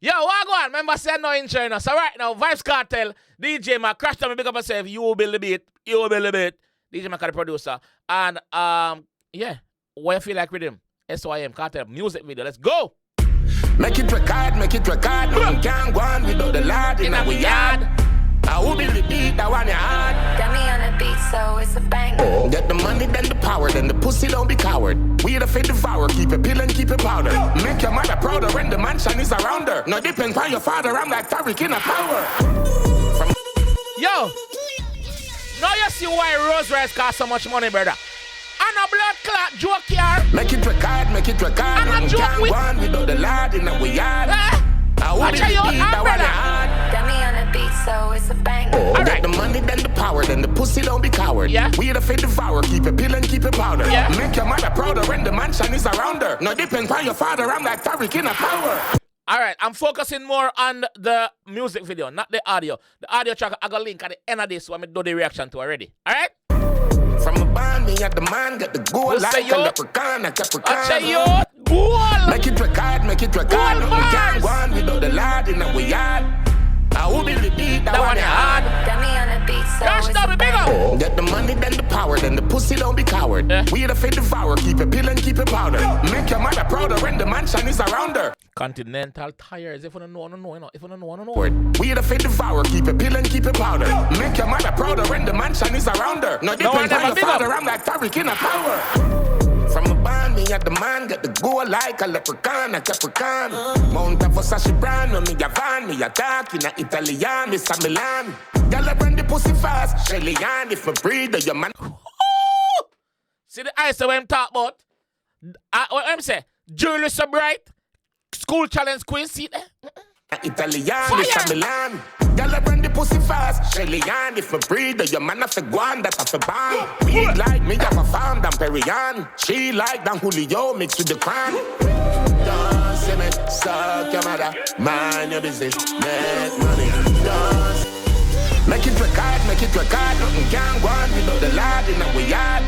Yo, what go on? Remember, say no intro now. So right now, Vybz Kartel, DJ Mac, Crashdummy, big up yourself. You build the beat. You build the beat. DJ Mac, the producer. And, yeah, what you feel like with him? SYM, Kartel, music video. Let's go. Make it record. Nothing can go on without the lad in our yard. I will be the beat, that one you hard. Got me on the beat, so it's a banger. Get the money, then the power, then the pussy don't be coward. We the fate devour, keep it pill and keep it powder. Make your mother prouder when the mansion is around her. No depend on your father, I'm like Tariq in a power. Yo, now you see why Rose Rice cost so much money, brother. And a blood clot joke here. Make it record. And a joke can't with go on without the lad in our yard. I will watch be how the you beat, that one you hard. Got me on the beat, so it's a banger. Get the money, then the power, then the pussy don't be coward. Yeah. We the fate devour, keep it pill and keep it powder. Yeah. Make your mother prouder when the mansion is around her. No depend on your father, I'm like Tariq in a power. Alright, I'm focusing more on the music video, not the audio. The audio track, I got link at the end of this when I do the reaction to already. Alright? From a band, me at the man, get the goal We'll like say a yo. leprechaun, a capricorn. I say yo, goal! Make it record. Nothing can go on without the lad in our yard. I will be the beat, that one you hard. Got me on the beat, so Gosh, it's now a be big banger. up! Get the money, then the power, then the pussy don't be coward. Yeah. We the fate devour, keep it pill and keep it powder. Make your mother prouder when the mansion is around her. Continental tires, if you don't know, you know. If you don't know. We the fate devour, keep it pill and keep it powder. Make your mother prouder when the mansion is around her. No depend never on your big up. father, I'm like Tariq in a power. From a band, me at the man, get the goal like a leprechaun, a capricorn. Mount of Versace brand, me a van, me a dark in a Italian, Miss a Milan. Girl, I run the pussy fast, Shelly Ann, if a breeder, your man. See the eyes that I'm talking about? What I'm saying? Jewelry so bright. School challenge quiz, see there? Italian, Miss a Milan. Girl, I run the pussy fast, Shelly Ann, if a breeder, your man have to go on, that have to ban. We like me, have a farm, than Perian. She like than Julio, mixed with the crown. Don't see me, suck your mother, mind your business, make money. Don't make it record, nothing can go on without the lad in our yard.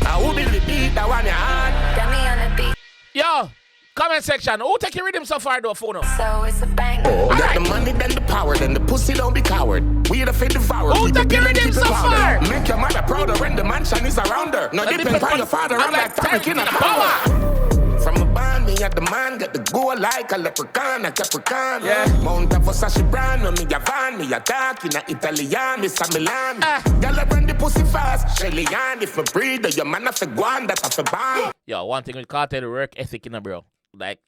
I will be the beat, that one you hard. Got me on the beat, Yo, comment section. Who take your rhythm so far though, phone? so it's a banger. Get the money, then the power, then the pussy don't be coward. We the fate devour, Who keep take it your pill and rhythm keep it so powder. far? Make your mother prouder when the mansion is around her. No depend on your father, I'm like Tariq in a power. From a band, me at the man, get the goal like a leprechaun, a capricorn. Yeah. Mount of Versace brand, me a van, me a dark in a Italian, Miss a Milan. Girl, I run the pussy fast, Shelly Ann, if a breeder, your man have to go on, that have to ban. Yo, one thing with Kartel, the work ethic, bro. Like,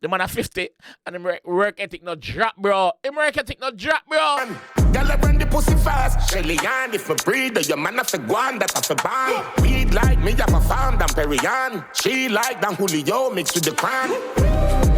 the man are 50 and the work ethic not drop, bro. The work ethic not drop, bro. Girl, I run the pussy fast, Shelly Ann, if a breeder, your man have to go on, that have to ban. Weed like me, have a farm, than Perian. She like than Julio, mixed with the crown.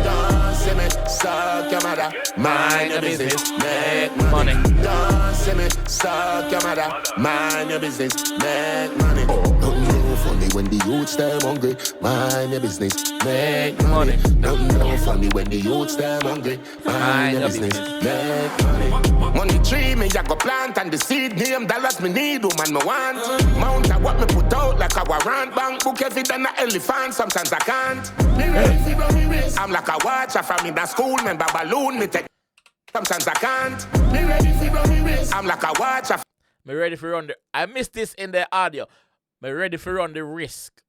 Don't see me, suck your mother, mind your business, make money. Don't see me, suck your mother, mind your business, make money. Nothing no funny when the youths them hungry, mind your business, make money. Nothing no funny when the youths them hungry, mind your business, make money. Money tree me I go plant and the seed name dollars me need, woman me want. Mount of what me put out like a warrant, bank book heavy than an elephant, sometimes I can't. I'm like a watcher from in the school, member balloon, me take. Sometimes I can't. I'm like a watcher. Me ready for run the. I missed this in the audio. Me ready for run the risk.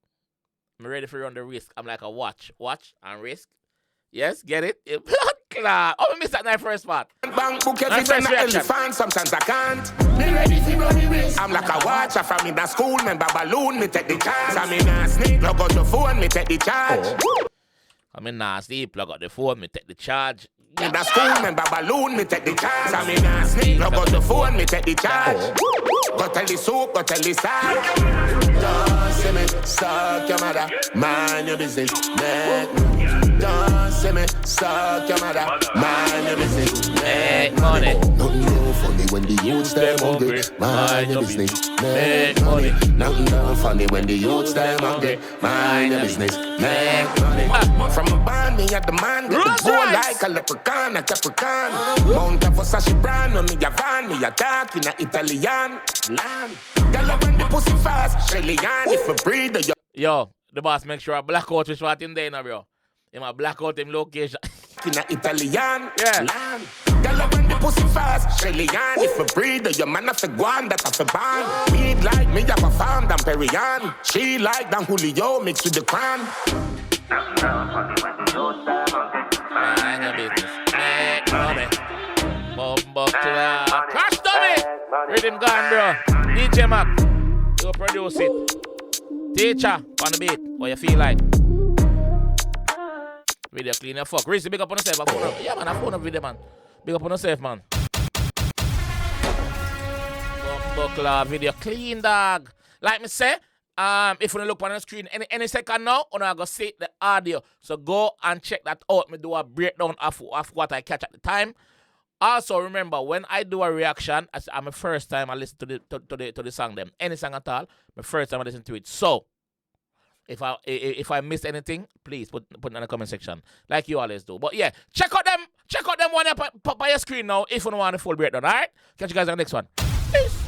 Me ready for run the risk. I'm like a watch and risk. Yes, get it? Oh, I missed that night first part. Bank book My every first time I reaction. elephant, sometimes I can't. I'm like a watcher from in the school, member balloon, me take the chance. I'm in a sneak, plug out the phone, me take the charge. I'm in nasty, plug out the phone, me take the charge. In the school, member balloon, me take the chance. I'm in a sneak, plug out the phone, me take the charge. Go tell the soup, go tell the sack. Don't see me, suck your mother, mind your business, make money. Don't see me, suck your mother, mind your business, Make money. Nothing no funny when the youths them hungry, mind your business, make money. Nothing no funny when the youths them hungry, mind your business, make money. From a band, me at the man, get the goal like a leprechaun, a capricorn. Mount of Versace brand, me a van, me a dark in a Italian land. Girl, I run the pussy fast, Shelly Ann, if a breeder, Yo, the boss make sure I black out which what in there now, bro. He might black out him location. in a Italian. Yeah. Land. Girl, I run the pussy fast. Shelly Ann, if a breeder, your man have to go on, that have to ban. Weed like me, have a farm than Perian. She like than Julio mixed with the crown. I ain't gonna business. Make money. Bumbo to Crashdummy. Riddim gone, bro. DJ Mac, you produce it. Teacher, on the beat. What you feel like? Video clean your fuck. Reese, big up on yourself. Yeah, man, I phone up video, man. Big up on yourself, man. Bumbo club, video clean, dog. Like me say, if you look on the screen any second now, I'm going to see the audio. So go and check that out. Me do a breakdown of what I catch at the time. Also, remember, when I do a reaction, I'm the first time I listen to the song them. Any song at all, my first time I listen to it. So, if I missed anything, please put it in the comment section, like you always do. But yeah, check out them one up by your screen now if you don't want the full breakdown, alright? Catch you guys on the next one. Peace.